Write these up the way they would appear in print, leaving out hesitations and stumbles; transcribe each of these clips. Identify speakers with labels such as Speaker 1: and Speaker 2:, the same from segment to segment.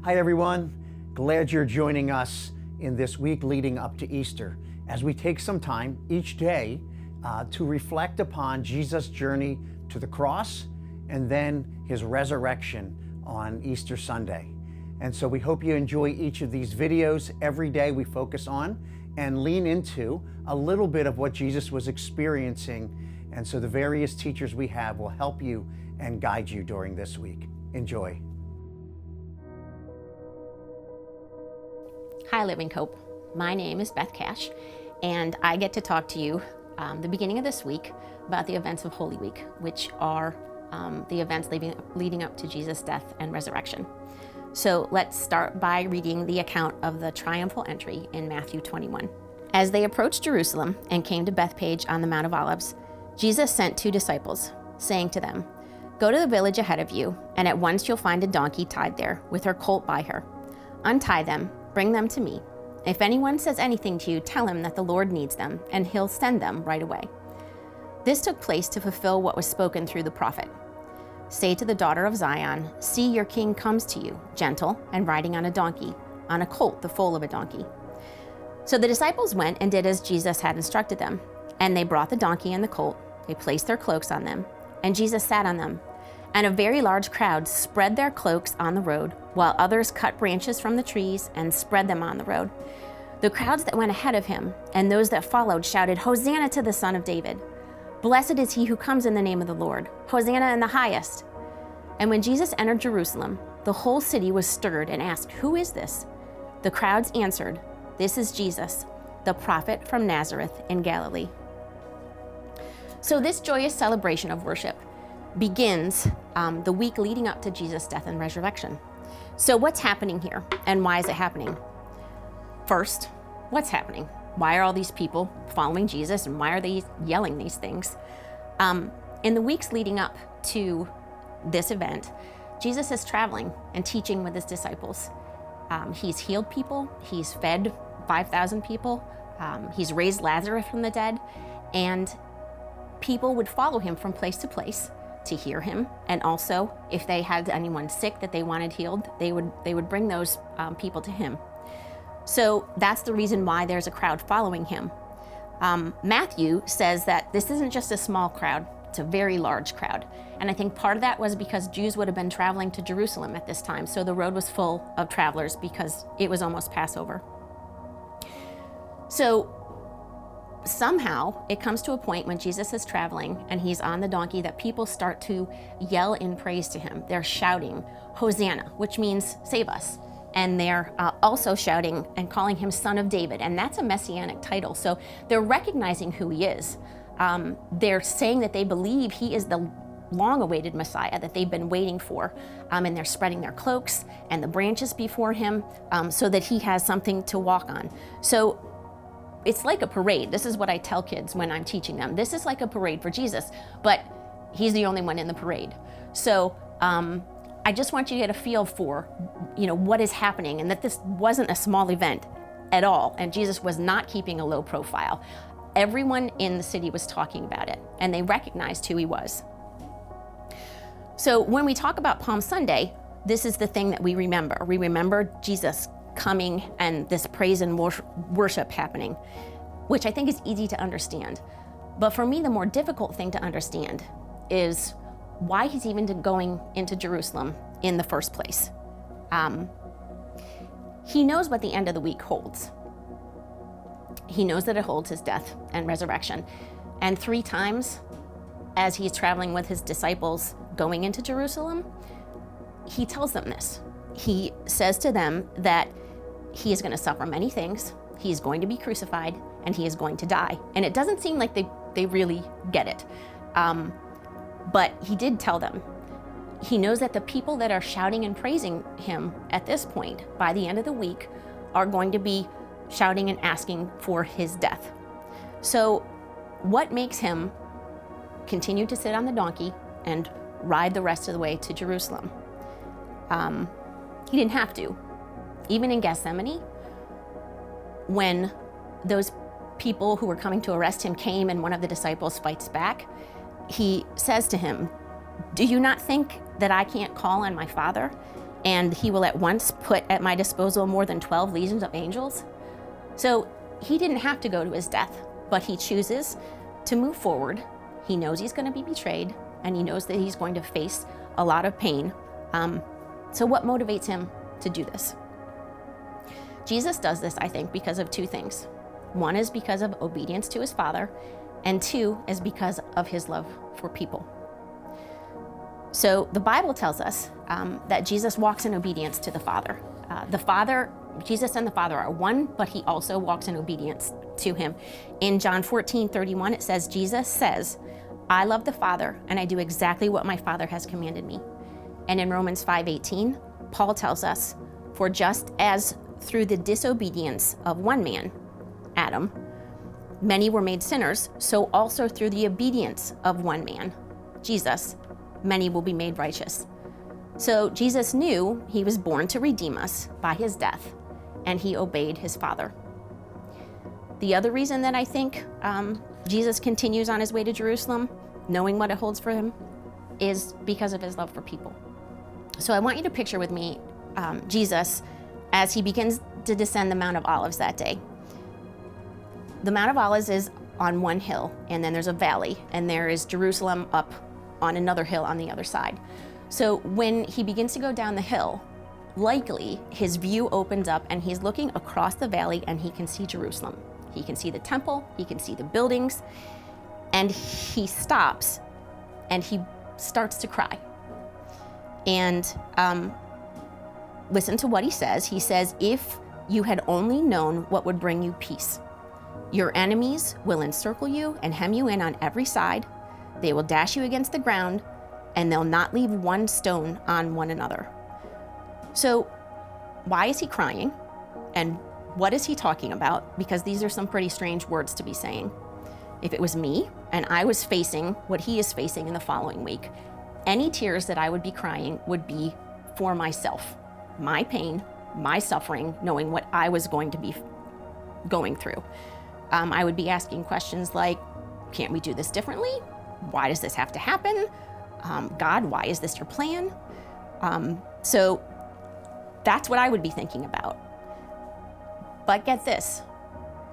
Speaker 1: Hi everyone, glad you're joining us in this week leading up to Easter as we take some time each day to reflect upon Jesus' journey to the cross and then his resurrection on Easter Sunday. And so we hope you enjoy each of these videos. Every day we focus on and lean into a little bit of what Jesus was experiencing. And so the various teachers we have will help you and guide you during this week. Enjoy.
Speaker 2: Hi, Living Hope. My name is Beth Kach, and I get to talk to you the beginning of this week about the events of Holy Week, which are the events leading up to Jesus' death and resurrection. So let's start by reading the account of the triumphal entry in Matthew 21. As they approached Jerusalem and came to Bethphage on the Mount of Olives, Jesus sent 2 disciples, saying to them, "Go to the village ahead of you, and at once you'll find a donkey tied there, with her colt by her. Untie them, bring them to me. If anyone says anything to you, tell him that the Lord needs them, and he'll send them right away." This took place to fulfill what was spoken through the prophet. "Say to the daughter of Zion, see, your king comes to you, gentle and riding on a donkey, on a colt, the foal of a donkey." So the disciples went and did as Jesus had instructed them, and they brought the donkey and the colt. They placed their cloaks on them, and Jesus sat on them. And a very large crowd spread their cloaks on the road, while others cut branches from the trees and spread them on the road. The crowds that went ahead of him and those that followed shouted, "Hosanna to the Son of David! Blessed is he who comes in the name of the Lord! Hosanna in the highest!" And when Jesus entered Jerusalem, the whole city was stirred and asked, "Who is this?" The crowds answered, "This is Jesus, the prophet from Nazareth in Galilee." So this joyous celebration of worship begins the week leading up to Jesus' death and resurrection. So what's happening here, and why is it happening? First, what's happening? Why are all these people following Jesus, and why are they yelling these things? In the weeks leading up to this event, Jesus is traveling and teaching with his disciples. He's healed people, he's fed 5,000 people, he's raised Lazarus from the dead, and people would follow him from place to place to hear him, and also if they had anyone sick that they wanted healed, they would bring those people to him. So that's the reason why there's a crowd following him. Matthew says that this isn't just a small crowd, it's a very large crowd. And I think part of that was because Jews would have been traveling to Jerusalem at this time, so the road was full of travelers because it was almost Passover. So somehow it comes to a point when Jesus is traveling and he's on the donkey that people start to yell in praise to him. They're shouting, "Hosanna," which means save us. And they're also shouting and calling him Son of David, and that's a messianic title. So they're recognizing who he is. They're saying that they believe he is the long-awaited Messiah that they've been waiting for, and they're spreading their cloaks and the branches before him so that he has something to walk on. So it's like a parade. This is what I tell kids when I'm teaching them. This is like a parade for Jesus, but he's the only one in the parade. So I just want you to get a feel for, what is happening, and that this wasn't a small event at all, and Jesus was not keeping a low profile. Everyone in the city was talking about it, and they recognized who he was. So when we talk about Palm Sunday, this is the thing that we remember. We remember Jesus coming and this praise and worship happening, which I think is easy to understand. But for me, the more difficult thing to understand is why he's even going into Jerusalem in the first place. He knows what the end of the week holds. He knows that it holds his death and resurrection. And 3 times as he's traveling with his disciples going into Jerusalem, he tells them this. He says to them that he is going to suffer many things, he is going to be crucified, and he is going to die. And it doesn't seem like they really get it. But he did tell them. He knows that the people that are shouting and praising him at this point, by the end of the week, are going to be shouting and asking for his death. So what makes him continue to sit on the donkey and ride the rest of the way to Jerusalem? He didn't have to. Even in Gethsemane, when those people who were coming to arrest him came and one of the disciples fights back, he says to him, "Do you not think that I can't call on my Father and he will at once put at my disposal more than 12 legions of angels. So he didn't have to go to his death, but he chooses to move forward. He knows he's going to be betrayed, and he knows that he's going to face a lot of pain. So what motivates him to do this? Jesus does this, I think, because of two things. One is because of obedience to his Father, and two is because of his love for people. So the Bible tells us that Jesus walks in obedience to the Father. Jesus and the Father are one, but he also walks in obedience to him. In John 14:31, it says, Jesus says, I love the Father, and I do exactly what my Father has commanded me. And in Romans 5:18, Paul tells us, for just as through the disobedience of one man, Adam, many were made sinners, so also through the obedience of one man, Jesus, many will be made righteous. So Jesus knew he was born to redeem us by his death, and he obeyed his Father. The other reason that I think Jesus continues on his way to Jerusalem, knowing what it holds for him, is because of his love for people. So I want you to picture with me Jesus as he begins to descend the Mount of Olives that day. The Mount of Olives is on one hill, and then there's a valley, and there is Jerusalem up on another hill on the other side. So when he begins to go down the hill, likely his view opens up and he's looking across the valley and he can see Jerusalem. He can see the temple, he can see the buildings, and he stops and he starts to cry. And listen to what he says. He says, if you had only known what would bring you peace. Your enemies will encircle you and hem you in on every side. They will dash you against the ground, and they'll not leave one stone on one another. So why is he crying? And what is he talking about? Because these are some pretty strange words to be saying. If it was me and I was facing what he is facing in the following week, any tears that I would be crying would be for myself, my pain, my suffering, knowing what I was going to be going through. I would be asking questions like, can't we do this differently? Why does this have to happen? God, why is this your plan? So that's what I would be thinking about. But get this,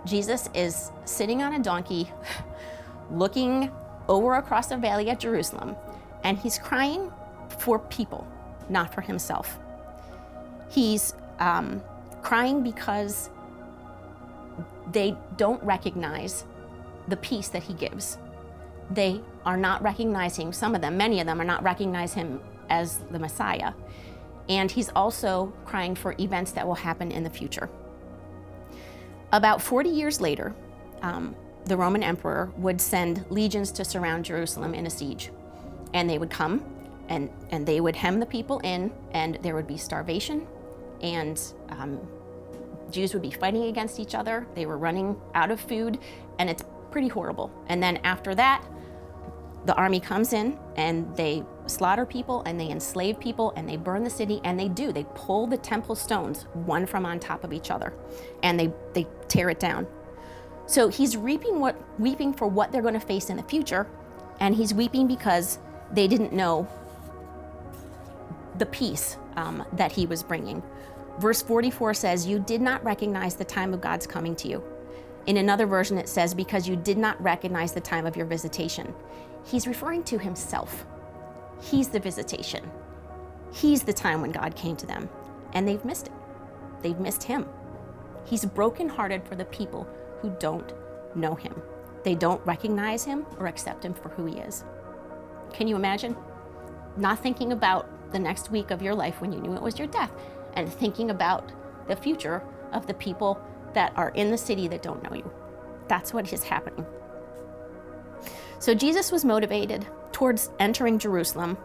Speaker 2: Jesus is sitting on a donkey, looking over across the valley at Jerusalem, and he's crying for people, not for himself. He's crying because they don't recognize the peace that he gives. They are not recognizing, some of them, many of them are not recognizing him as the Messiah. And he's also crying for events that will happen in the future. About 40 years later, the Roman emperor would send legions to surround Jerusalem in a siege. And they would come and they would hem the people in, and there would be starvation, and Jews would be fighting against each other. They were running out of food, and it's pretty horrible. And then after that, the army comes in and they slaughter people and they enslave people and they burn the city, and they pull the temple stones one from on top of each other, and they tear it down. So he's weeping for what they're going to face in the future, and he's weeping because they didn't know the peace that he was bringing. Verse 44 says, you did not recognize the time of God's coming to you. In another version, it says, because you did not recognize the time of your visitation. He's referring to himself. He's the visitation. He's the time when God came to them, and they've missed it. They've missed him. He's brokenhearted for the people who don't know him. They don't recognize him or accept him for who he is. Can you imagine not thinking about the next week of your life when you knew it was your death, and thinking about the future of the people that are in the city that don't know you? That's what is happening. So Jesus was motivated towards entering Jerusalem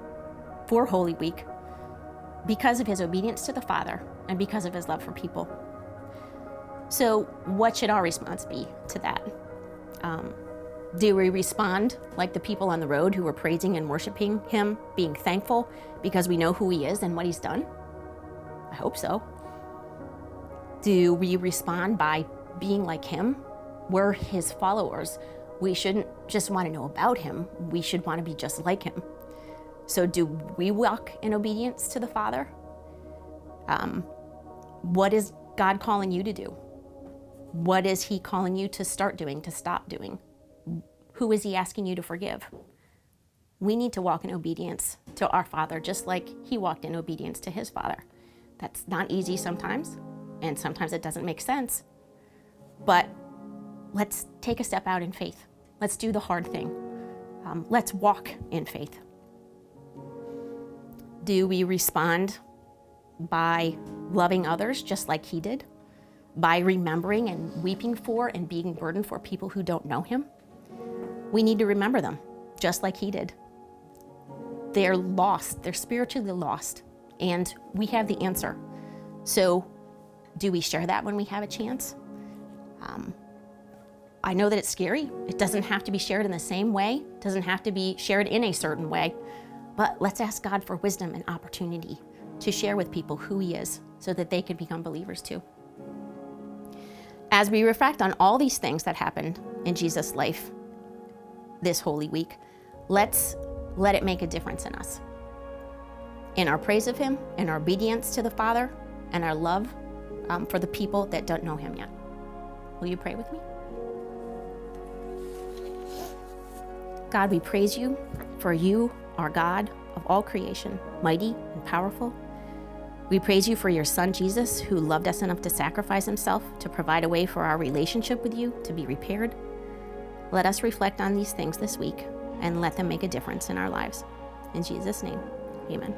Speaker 2: for Holy Week because of his obedience to the Father and because of his love for people. So what should our response be to that? Do we respond like the people on the road who were praising and worshiping him, being thankful because we know who he is and what he's done? I hope so. Do we respond by being like him? We're his followers. We shouldn't just want to know about him. We should want to be just like him. So do we walk in obedience to the Father? What is God calling you to do? What is he calling you to start doing, to stop doing? Who is he asking you to forgive? We need to walk in obedience to our Father, just like he walked in obedience to his Father. That's not easy sometimes, and sometimes it doesn't make sense. But let's take a step out in faith. Let's do the hard thing. Let's walk in faith. Do we respond by loving others just like he did? By remembering and weeping for and being burdened for people who don't know him? We need to remember them just like he did. They're lost. They're spiritually lost. And we have the answer. So do we share that when we have a chance? I know that it's scary. It doesn't have to be shared in the same way. It doesn't have to be shared in a certain way. But let's ask God for wisdom and opportunity to share with people who he is so that they could become believers too. As we reflect on all these things that happened in Jesus' life this Holy Week, let's let it make a difference in us. In our praise of him, in our obedience to the Father, and our love for the people that don't know him yet. Will you pray with me? God, we praise you, for you are God of all creation, mighty and powerful. We praise you for your Son, Jesus, who loved us enough to sacrifice himself to provide a way for our relationship with you to be repaired. Let us reflect on these things this week and let them make a difference in our lives. In Jesus' name, amen.